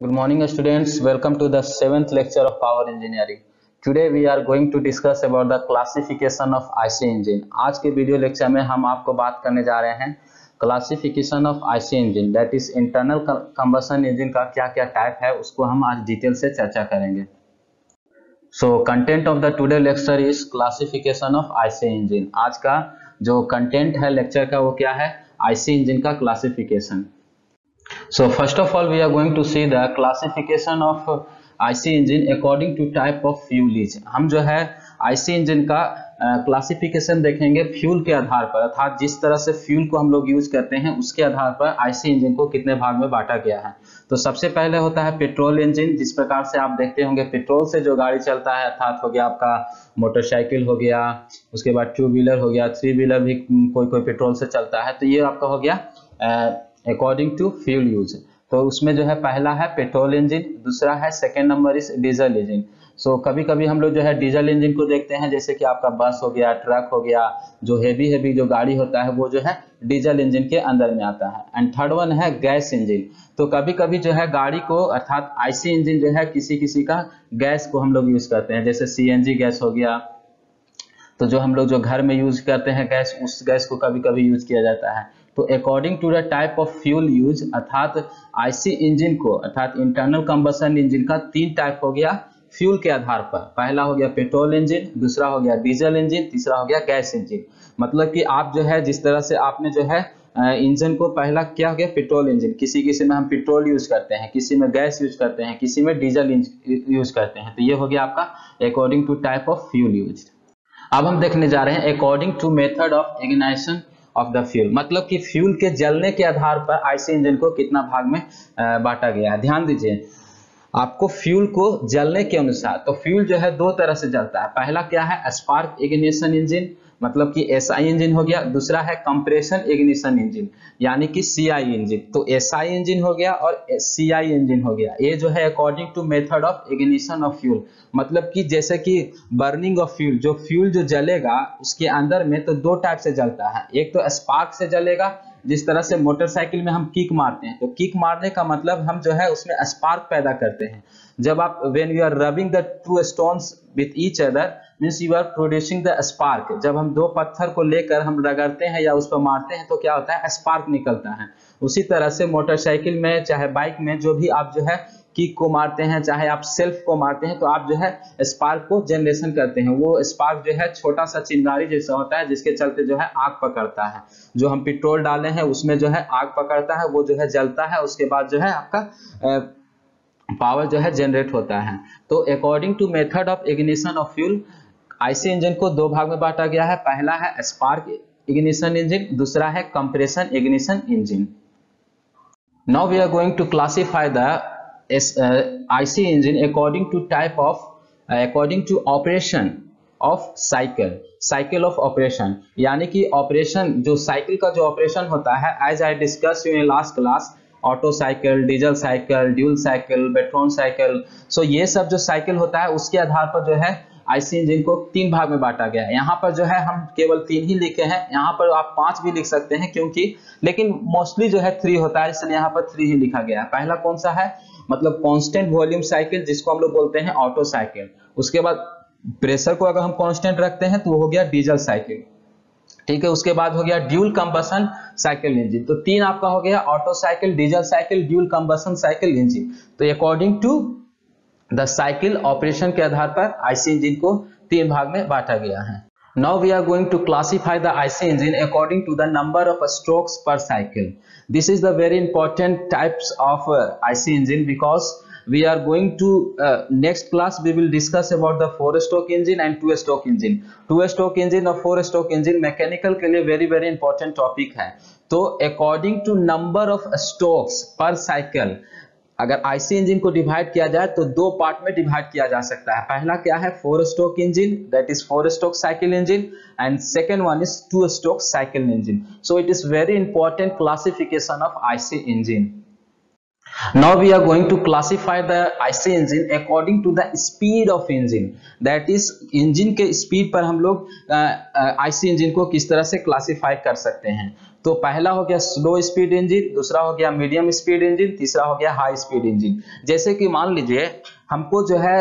Good morning, students. Welcome to the seventh lecture of Power Engineering. Today we are going to discuss about the classification of IC engine. आज के video lecture में हम आपको बात करने जा रहे हैं classification of IC engine, that is internal combustion engine का क्या क्या टाइप है, उसको हम आज डिटेल से चर्चा करेंगे. So content of the today lecture is classification of IC engine. आज का जो कंटेंट है लेक्चर का वो क्या है? IC इंजन का classification. So first of all we are going to see the classification of IC engine according to type of fuel is. हम जो है IC इंजन का क्लासिफिकेशन देखेंगे फ्यूल के आधार पर, अर्थात जिस तरह से फ्यूल को हम लोग यूज करते हैं उसके आधार पर IC इंजन को कितने भाग में बांटा गया है. तो सबसे पहले होता है पेट्रोल इंजन. जिस प्रकार से आप देखते होंगे पेट्रोल से जो गाड़ी चलता है, अर्थात हो गया आपका मोटरसाइकिल हो गया, उसके बाद टू व्हीलर हो गया, थ्री व्हीलर भी कोई पेट्रोल से चलता है. तो ये आपका हो गया अकॉर्डिंग टू फ्यूल यूज. तो उसमें जो है पहला है पेट्रोल इंजन, दूसरा है second number is diesel engine. So कभी कभी हम लोग जो है डीजल इंजन को देखते हैं, जैसे कि आपका बस हो गया, ट्रक हो गया, जो हेवी जो गाड़ी होता है वो जो है डीजल इंजन के अंदर में आता है. एंड थर्ड वन है गैस इंजन. तो कभी कभी जो है गाड़ी को, अर्थात IC इंजन जो है किसी किसी का गैस को हम लोग यूज करते हैं, जैसे CNG गैस हो गया. तो जो हम लोग जो घर में यूज करते हैं गैस, उस गैस को कभी कभी यूज किया जाता है. तो according to the type of fuel use, अर्थात IC इंजन को, अर्थात इंटरनल कंबशन इंजन का तीन टाइप हो गया फ्यूल के आधार पर. पहला हो गया पेट्रोल इंजन, दूसरा हो गया डीजल इंजन, तीसरा हो गया गैस इंजन. मतलब कि आप जो है जिस तरह से आपने जो है इंजन को, पहला क्या हो गया पेट्रोल इंजन, किसी किसी में हम पेट्रोल यूज करते हैं, किसी में गैस यूज करते हैं, किसी में डीजल यूज करते हैं. तो ये हो गया आपका according to type of fuel use. अब हम देखने जा रहे हैं according to method of ignition of the fuel, मतलब कि फ्यूल के जलने के आधार पर IC इंजन को कितना भाग में बांटा गया है. ध्यान दीजिए आपको फ्यूल को जलने के अनुसार. तो फ्यूल जो है दो तरह से जलता है. पहला क्या है स्पार्क इग्निशन इंजन, मतलब कि SI इंजन हो गया. दूसरा है कंप्रेशन इग्निशन इंजन यानी कि CI इंजन. तो SI इंजन हो गया और CI इंजन हो गया. ये जो है according to method of ignition of fuel, मतलब कि जैसे कि बर्निंग ऑफ फ्यूल, जो फ्यूल जो जलेगा उसके अंदर में तो दो टाइप से जलता है. एक तो स्पार्क से जलेगा, जिस तरह से मोटरसाइकिल में हम किक मारते हैं, तो किक मारने का मतलब हम जो है उसमें स्पार्क पैदा करते हैं. जब आप when you are rubbing the two stones with each other means you are producing the spark. जब हम दो पत्थर को लेकर हम रगड़ते हैं या उस पर मारते हैं तो क्या होता है स्पार्क निकलता है. उसी तरह से मोटरसाइकिल में चाहे बाइक में जो भी आप जो है किक को मारते हैं, चाहे आप सेल्फ को मारते हैं, तो आप जो है स्पार्क को जनरेशन करते हैं. वो स्पार्क जो है छोटा सा चिंगारी जैसा होता है, जिसके चलते जो है आग पकड़ता है. जो हम पेट्रोल डाले हैं उसमें जो है आग पकड़ता है, वो जो है जलता है, उसके बाद जो है आपका पावर जो है जनरेट होता है. तो according to method of ignition of fuel IC engine को दो भाग में बांटा गया है. पहला है स्पार्क इग्निशन इंजन, दूसरा है compression ignition engine. Now we are going to classify the IC engine according to type of, according to operation of cycle of operation. यानी कि ऑपरेशन, जो साइकिल का जो ऑपरेशन होता है, as I discuss in last class, auto cycle, diesel cycle, dual cycle, Brayton cycle. So ये सब जो साइकिल होता है उसके आधार पर जो है IC इंजन को तीन भाग में बांटा गया है. यहाँ पर जो है हम केवल तीन ही लिखे हैं, यहाँ पर आप पांच भी लिख सकते हैं क्योंकि, लेकिन मोस्टली जो है 3 होता है, इसलिए यहाँ पर 3 ही लिखा गया है. पहला कौन सा है, मतलब कांस्टेंट वॉल्यूम साइकिल, जिसको हम लोग बोलते हैं ऑटो साइकिल. उसके बाद प्रेशर को अगर हम कांस्टेंट रखते हैं तो वो हो गया डीजल साइकिल. ठीक है, उसके बाद हो गया ड्यूल कंबशन साइकिल इंजन. तो तीन आपका हो गया auto cycle, diesel cycle, dual combustion cycle engine. तो according to the cycle operation के आधार पर IC इंजन को तीन भाग में बांटा गया है. Now we are going to classify the IC engine according to the number of strokes per cycle. This is the very important types of IC engine because we are going to next class we will discuss about the 4-stroke engine and 2-stroke engine. 2-stroke engine और 4-stroke engine mechanical के लिए very important topic है. तो according to number of strokes per cycle, अगर IC engine को divide किया जाए तो दो पार्ट में डिवाइड किया जा सकता है. पहला क्या है 4-stroke engine, that is 4-stroke cycle engine, and second one is 2-stroke cycle engine. So it is very important classification of IC engine. Now we are going to classify the IC engine according to the speed of engine. That is engine के speed पर हम लोग IC engine को किस तरह से classify कर सकते हैं। तो पहला हो गया स्लो स्पीड इंजन, दूसरा हो गया मीडियम स्पीड इंजन, तीसरा हो गया हाई स्पीड इंजन। जैसे कि मान लीजिए हमको जो है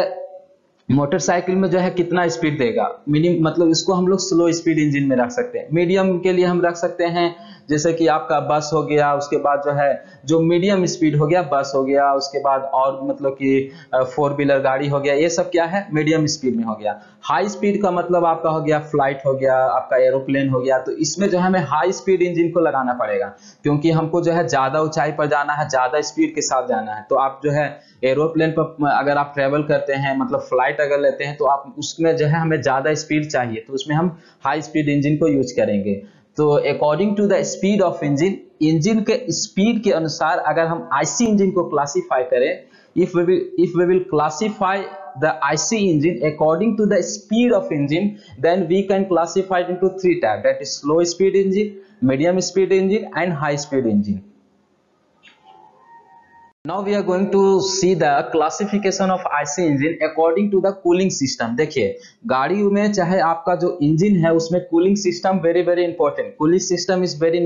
मोटरसाइकिल में जो है कितना स्पीड देगा, मिनिमम मतलब इसको हम लोग स्लो स्पीड इंजन में रख सकते हैं। मीडियम के लिए हम रख सकते हैं जैसे कि आपका बस हो गया, उसके बाद जो है जो मीडियम स्पीड हो गया बस हो गया, उसके बाद और मतलब कि 4 व्हीलर गाड़ी हो गया, ये सब क्या है मीडियम स्पीड में हो गया। हाई स्पीड का मतलब आपका हो गया फ्लाइट हो गया, आपका एरोप्लेन हो गया। तो इसमें जो है हमें हाई स्पीड इंजन को लगाना पड़ेगा क्योंकि हमको जो है ज्यादा ऊंचाई पर जाना है, ज्यादा स्पीड के साथ जाना है। तो आप जो है एरोप्लेन पर अगर आप ट्रेवल करते हैं, मतलब फ्लाइट अगर लेते हैं, तो आप उसमें जो है हमें ज्यादा स्पीड चाहिए, तो उसमें हम हाई स्पीड इंजन को यूज करेंगे। तो according to the speed of engine, engine के स्पीड के अनुसार अगर हम आईसी इंजन को क्लासिफाई करें, if we will classify the IC engine according to the speed of engine, then we can classify it into 3 types, that is slow speed engine, medium speed engine and high speed engine. Now we are going to see the classification of IC engine according to the cooling system. देखिए गाड़ी में चाहे आपका जो engine है उसमें cooling system very important, cooling system is very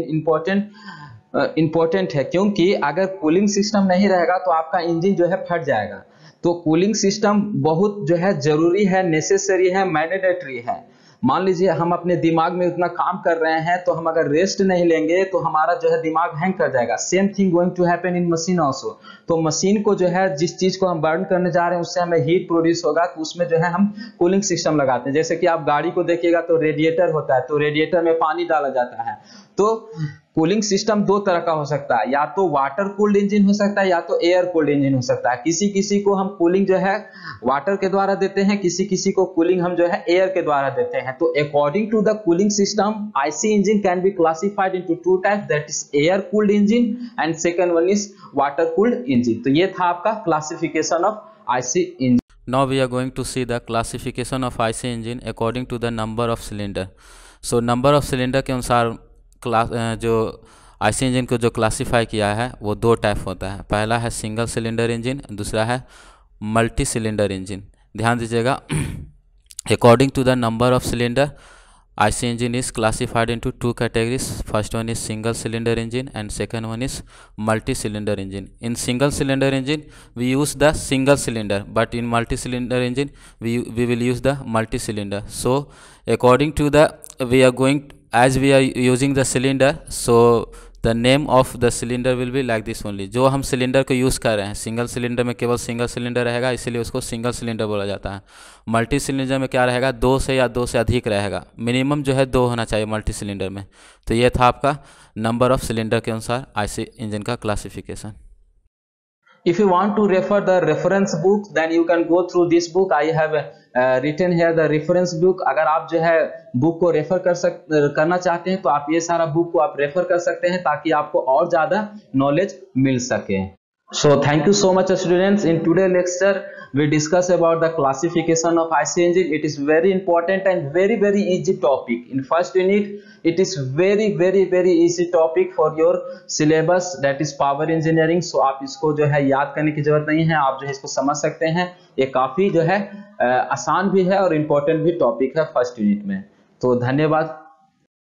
important है, क्योंकि अगर कूलिंग सिस्टम नहीं रहेगा तो आपका इंजन जो है फट जाएगा। तो कूलिंग सिस्टम बहुत जो है जरूरी है, नेसेसरी है, मैंडेटरी है। मान लीजिए हम अपने दिमाग में उतना काम कर रहे हैं, तो हम अगर रेस्ट नहीं लेंगे तो हमारा जो है दिमाग हैंग कर जाएगा। Same thing going to happen in machine also. तो मशीन को जो है जिस चीज को हम बर्न करने जा रहे हैं उससे हमें हीट प्रोड्यूस होगा, तो उसमें जो है हम कूलिंग सिस्टम लगाते हैं। जैसे कि आप गाड़ी को देखिएगा तो रेडिएटर होता है, तो रेडिएटर में पानी डाला जाता है। तो कूलिंग सिस्टम 2 तरह का हो सकता है, या तो वाटर कूल्ड इंजन हो सकता है या तो एयर कूल्ड इंजन हो सकता है। किसी किसी को हम कूलिंग जो है वाटर के द्वारा देते हैं, किसी किसी को कूलिंग हम जो है एयर के द्वारा देते हैं। तो according to the cooling system IC engine can be classified into 2 types, that is air cooled engine and second one is water cooled engine. तो ये था आपका classification of IC engine. Now we are going to see the classification of IC engine according to the number of cylinder. So number of cylinder के अनुसार जो IC engine को जो classify किया है वो 2 टाइप होता है। पहला है सिंगल सिलेंडर इंजन, दूसरा है मल्टी सिलेंडर इंजन। ध्यान दीजिएगा, according to the number of cylinder IC engine is classified into 2 categories. First one is single cylinder engine and second one is multi-cylinder engine. In single cylinder engine we use the single cylinder, but in multi-cylinder engine we will use the multi-cylinder. So according to the as we are using the cylinder, so the name of the cylinder will be like this only. जो हम cylinder को use कर रहे हैं, single cylinder में केवल single cylinder रहेगा, इसीलिए उसको सिंगल सिलेंडर बोला जाता है। मल्टी सिलेंडर में क्या रहेगा, 2 से या 2 से अधिक रहेगा, मिनिमम जो है 2 होना चाहिए मल्टी सिलेंडर में। तो ये था आपका नंबर ऑफ सिलेंडर के अनुसार आईसी इंजन का classification. If you want to refer the reference book, then you can go through this book. I have written here the reference book. अगर आप जो है बुक को रेफर करना चाहते हैं तो आप ये सारा बुक को आप रेफर कर सकते हैं ताकि आपको और ज्यादा नॉलेज मिल सके। So thank you so much students. In today's lecture we discuss about the classification of IC engine. It is very important and very easy topic. In first unit it is very easy topic for your syllabus, that is power engineering. So आप इसको जो है याद करने की जरूरत नहीं है, आप जो है इसको समझ सकते हैं। ये काफी जो है आसान भी है और इम्पोर्टेंट भी टॉपिक है फर्स्ट यूनिट में। तो धन्यवाद।